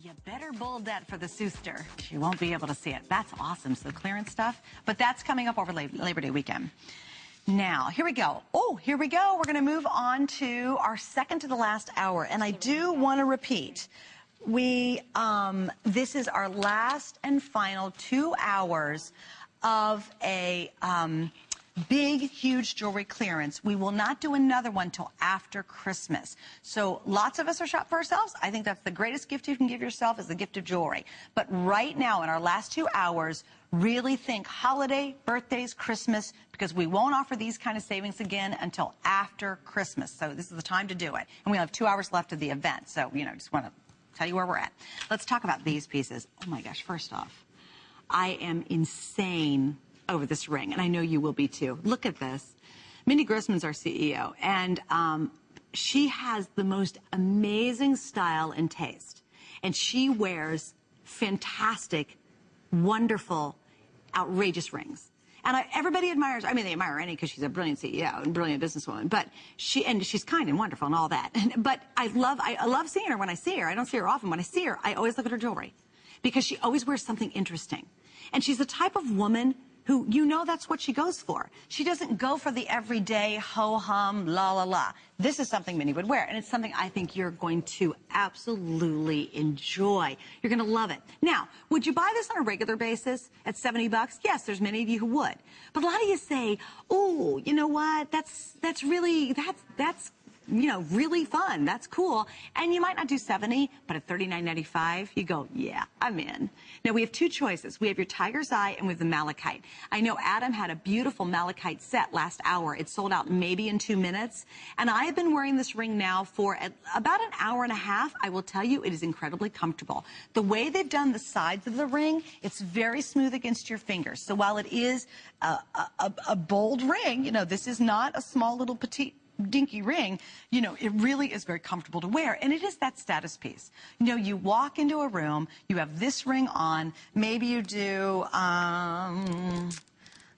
You better bold that for the Sooster. She won't be able to see it. That's awesome. So clearance stuff. But that's coming up over Labor Day weekend. Now, here we go. Oh, here we go. We're going to move on to our second to the last hour. And I do want to repeat, this is our last and final 2 hours of a big, huge jewelry clearance. We will not do another one till after Christmas. So lots of us are shopping for ourselves. I think that's the greatest gift you can give yourself is the gift of jewelry. But right now, in our last 2 hours, really think holiday, birthdays, Christmas, because we won't offer these kind of savings again until after Christmas. So this is the time to do it. And we have 2 hours left of the event. So, you know, just want to tell you where we're at. Let's talk about these pieces. Oh, my gosh. First off, I am insane over this ring, and I know you will be too. Look at this. Mindy Grossman's our CEO, and she has the most amazing style and taste. And she wears fantastic, wonderful, outrageous rings. And everybody admires, I mean, they admire Annie because she's a brilliant CEO and brilliant businesswoman, but she's kind and wonderful and all that. But I love seeing her when I see her. I don't see her often. When I see her, I always look at her jewelry because she always wears something interesting. And she's the type of woman who, you know, that's what she goes for. She doesn't go for the everyday ho-hum, la-la-la. This is something Minnie would wear, and it's something I think you're going to absolutely enjoy. You're going to love it. Now, would you buy this on a regular basis at $70? Yes, there's many of you who would. But a lot of you say, oh, you know what, that's you know, really fun. That's cool. And you might not do 70, but at $39.95, you go, yeah, I'm in. Now, we have two choices. We have your Tiger's Eye and we have the Malachite. I know Adam had a beautiful Malachite set last hour. It sold out maybe in 2 minutes. And I have been wearing this ring now for about an hour and a half. I will tell you, it is incredibly comfortable. The way they've done the sides of the ring, it's very smooth against your fingers. So while it is a bold ring, you know, this is not a small little petite dinky ring, you know, it really is very comfortable to wear. And it is that status piece. You know, you walk into a room, you have this ring on, maybe you do, I'm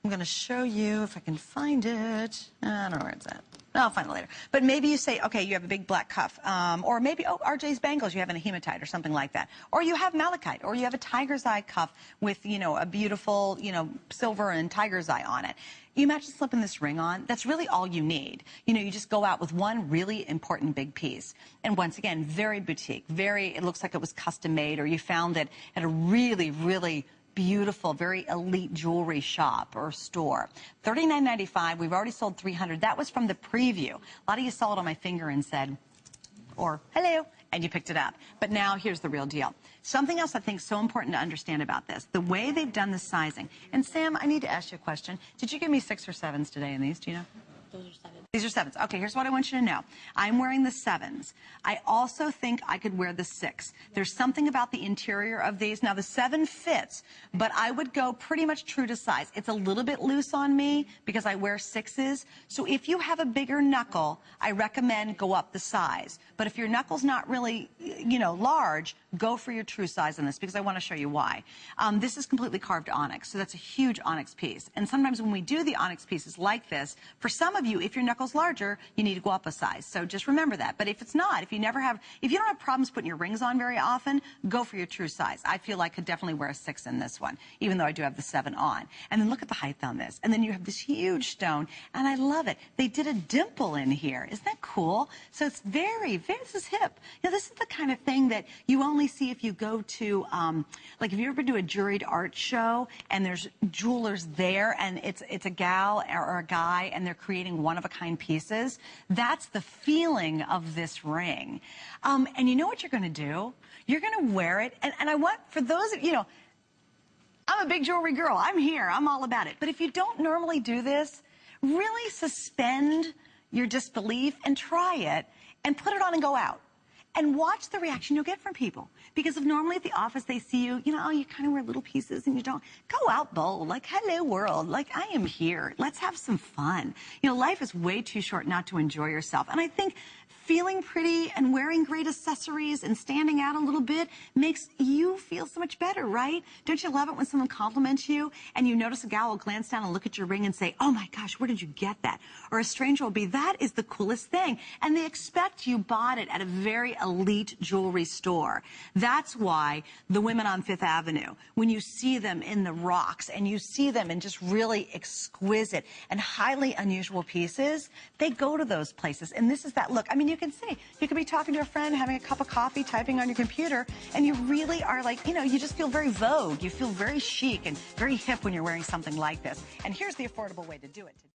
going to show you if I can find it. I don't know where it's at. I'll find it later. But maybe you say, okay, you have a big black cuff. Or maybe, oh, RJ's bangles, you have a hematite or something like that. Or you have malachite. Or you have a tiger's eye cuff with, you know, a beautiful, you know, silver and tiger's eye on it. You imagine slipping this ring on. That's really all you need. You know, you just go out with one really important big piece. And once again, very boutique. It looks like it was custom made, or you found it at a really, really beautiful, very elite jewelry shop or store. $39.95. We've already sold 300. That was from the preview. A lot of you saw it on my finger and said, or hello, and you picked it up. But now here's the real deal. Something else I think is so important to understand about this, the way they've done the sizing. And Sam, I need to ask you a question. Did you give me 6 or 7s today in these? Do you know? Those are 7s. These are 7s. Okay, here's what I want you to know. I'm wearing the 7s. I also think I could wear the 6. There's something about the interior of these. Now, the 7 fits, but I would go pretty much true to size. It's a little bit loose on me because I wear 6s. So if you have a bigger knuckle, I recommend go up the size. But if your knuckle's not really, you know, large, go for your true size on this because I want to show you why. This is completely carved onyx, so that's a huge onyx piece. And sometimes when we do the onyx pieces like this, for some of you, if your knuckle's larger, you need to go up a size. So just remember that. But if it's not, if you don't have problems putting your rings on very often, go for your true size. I feel I could definitely wear a 6 in this one, even though I do have the 7 on. And then look at the height on this. And then you have this huge stone, and I love it. They did a dimple in here. Isn't that cool? So it's this is hip. You know, this is the kind of thing that you only see if you go to, like if you ever do a juried art show and there's jewelers there and it's a gal or a guy and they're creating one-of-a-kind pieces. That's the feeling of this ring. And you know what you're going to do? You're going to wear it. And I want, for those of you know, I'm a big jewelry girl. I'm here. I'm all about it. But if you don't normally do this, really suspend your disbelief and try it and put it on and go out. And watch the reaction you'll get from people. Because if normally at the office they see you, you know, you kind of wear little pieces and you don't. Go out bold, like, hello world, like, I am here. Let's have some fun. You know, life is way too short not to enjoy yourself. And I think feeling pretty and wearing great accessories and standing out a little bit makes you feel so much better, right? Don't you love it when someone compliments you and you notice a gal will glance down and look at your ring and say, oh my gosh, where did you get that? Or a stranger will be, that is the coolest thing. And they expect you bought it at a very elite jewelry store. That's why the women on Fifth Avenue, when you see them in the rocks and you see them in just really exquisite and highly unusual pieces, they go to those places. And this is that look. I mean, you can see, you could be talking to a friend, having a cup of coffee, typing on your computer, and you really are like, you know, you just feel very vogue. You feel very chic and very hip when you're wearing something like this. And here's the affordable way to do it.